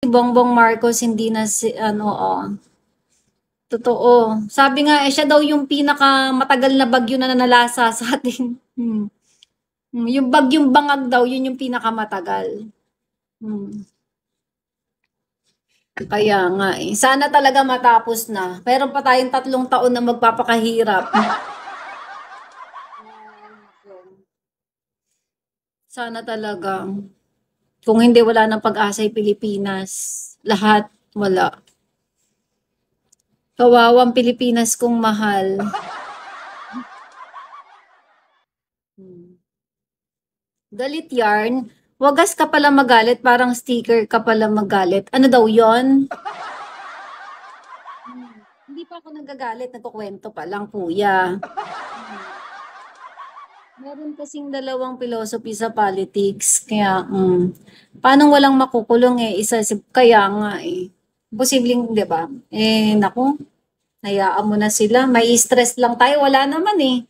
Bongbong Marcos hindi na si ano, totoo. Sabi nga, siya daw yung pinakamatagal na bagyo na nanalasa sa atin. Yung bagyong Bangag daw, yun yung pinakamatagal. Kaya nga eh. Sana talaga matapos na. Meron pa tayong 3 taon na magpapakahirap. Sana talaga. Kung hindi, wala ng pag-asa yung Pilipinas. Lahat, wala. Kawawang Pilipinas kong mahal. Galit yarn. Wagas ka pala magalit, parang sticker ka pala magalit. Ano daw yon? Hindi pa ako nagagalit, nagkukwento pa lang, kuya. Meron kasing dalawang philosophy sa politics. Kaya, paano walang makukulong eh? Kaya nga eh. Posibleng, di ba? Eh, naku, hayaan mo na sila. May stress lang tayo. Wala naman eh.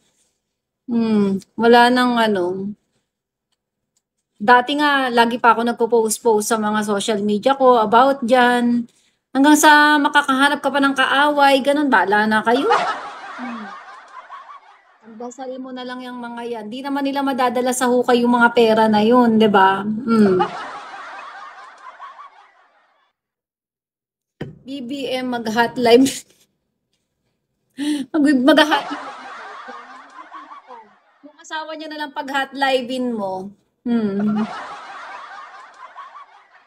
Wala nang ano. Dati nga, lagi pa ako nagpo-post-post sa mga social media ko about dyan. Hanggang sa makakahanap ka pa ng kaaway, ganun, bahala na kayo. Dasal mo na lang yung mga yan. Di naman nila madadala sa hukay yung mga pera na yun, di ba? BBM mag-hot live. Mag-hot yung asawa niya na lang pag-hot live-in mo.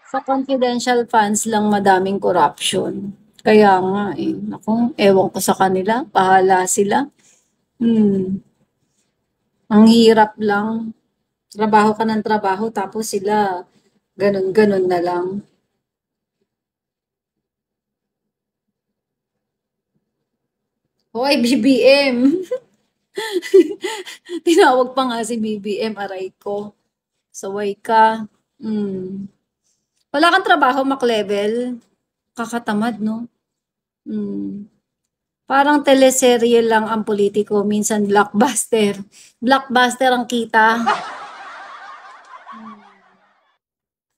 Sa confidential funds lang madaming corruption. Kaya nga eh. Naku, ewan ko sa kanila. Bahala sila. Ang hirap lang. Trabaho ka ng trabaho tapos sila ganun-ganun na lang. Hoy, BBM! Tinawag pa nga si BBM, aray ko. Saway ka. Wala kang trabaho, Mac-level. Kakatamad, no? Parang teleserye lang ang politiko, minsan blockbuster. Blockbuster ang kita.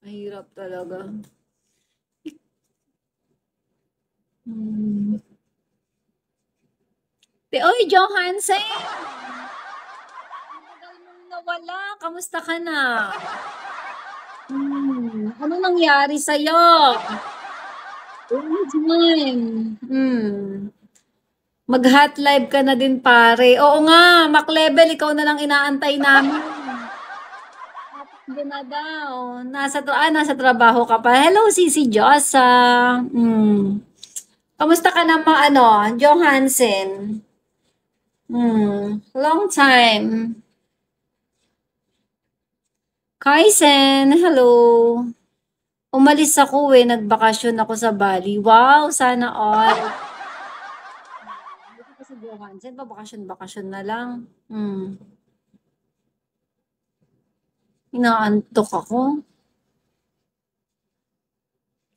Mahirap talaga. Oy, Johansen! Ang tagal mong nawala. Kamusta ka na? Ano nangyari sa'yo? Mag-hot live ka na din, pare. Oo nga, Mac-level, ikaw na lang inaantay namin. Hindi na daw. Nasa trabaho ka pa. Hello, Sisi Josa. Kamusta ka na Johansen? Long time. Kaisen, hello. Umalis ako nagbakasyon ako sa Bali. Wow, sana all. Dito kasi Johansen, bakasyon na lang. Inaantok ako.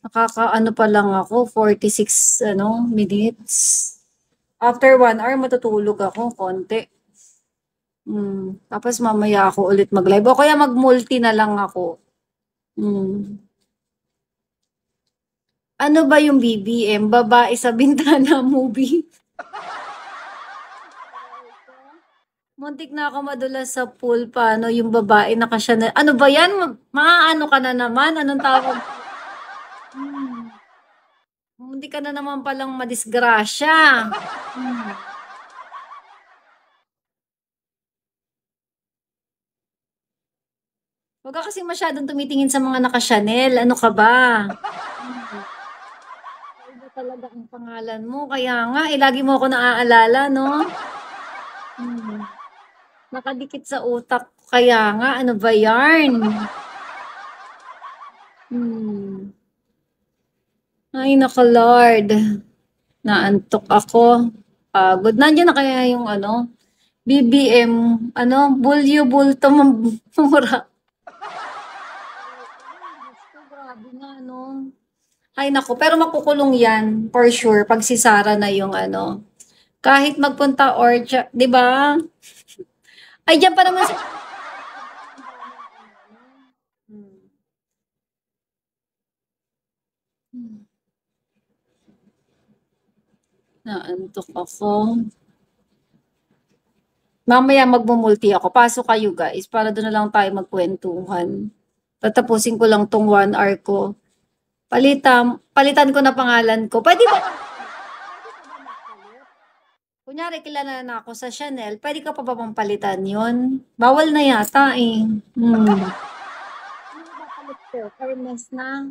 Nakakaano pa lang ako, 46 minutes. After 1 hour, matutulog ako, konti. Tapos mamaya ako ulit mag-live. O kaya mag-multi na lang ako. Ano ba yung BBM? Babae sa bintana movie? Muntik na ako madulas sa pool. Paano yung babae naka-Chanel? Ano ba yan? Maaano ka na naman? Anong tawag? Hindi ka na naman palang madisgrasya. Huwag ka kasi masyadong tumitingin sa mga naka-Chanel. Ano ka ba? Iba talaga ang pangalan mo. Kaya nga, lagi mo ako naaalala, no? Nakadikit sa utak. Kaya nga, ano ba yarn? Ay, naka Lord. Naantok ako. Pagod. Nandiyan na kaya yung BBM, bulyo bulto mura. Grabe nga, no? Ay, naku. Pero makukulong yan, for sure, pag si Sarah na yung kahit magpunta di ba? Ay, dyan pa naman sa... Naantok ako. Mamaya magmumulti ako. Pasok kayo guys para doon na lang tayo magkwentuhan. Tatapusin ko lang tong 1 hour ko. Palitan ko na pangalan ko. Pwede ba? Kunyari, kilala na ako sa Chanel. Pwede ka pa ba pampalitan yun? Bawal na yata eh. Ano ba palit ko? Hermes na.